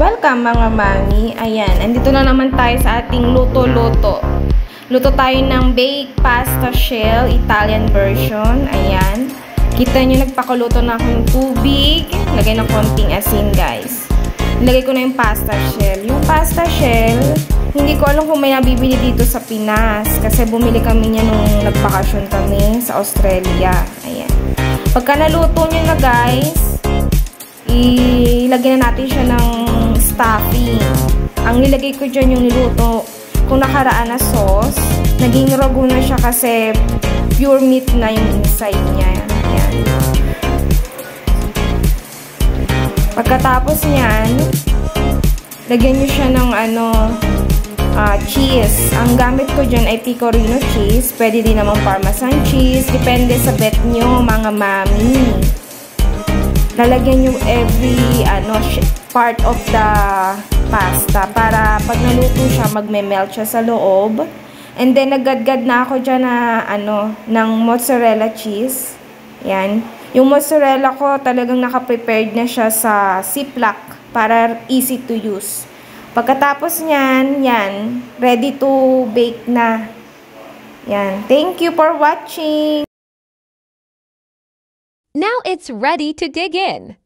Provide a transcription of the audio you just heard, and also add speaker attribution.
Speaker 1: Welcome mga mami. Ayan, andito na naman tayo sa ating luto-luto. Luto tayo ng baked pasta shell, Italian version. Ayan. Kita nyo, nagpakuluto na ako ng tubig. Lagay ng konting asin, guys. Lagay ko na yung pasta shell. Yung pasta shell, hindi ko alam kung may nabibili dito sa Pinas. Kasi bumili kami niya nung nagpakasyon kami sa Australia. Ayan. Pagka naluto nyo na, guys, ilagyan na natin siya ng stuffing. Ang nilagay ko dyan yung niluto kung nakaraan na sauce. Naging ragu na siya kasi pure meat na yung inside niya. Ayan. Pagkatapos niyan, lagyan nyo siya ng cheese. Ang gamit ko dyan ay pecorino cheese. Pwede din namang parmesan cheese. Depende sa bet nyo, mga mami. Lalagyan nyo every part of the pasta para pag naluto siya, magme-melt siya sa loob. And then, naggadgad na ako dyan na, ng mozzarella cheese. Yan. Yung mozzarella ko, talagang naka-prepared na siya sa Ziploc para easy to use. Pagkatapos niyan, yan, ready to bake na. Yan. Thank you for watching!
Speaker 2: Now it's ready to dig in.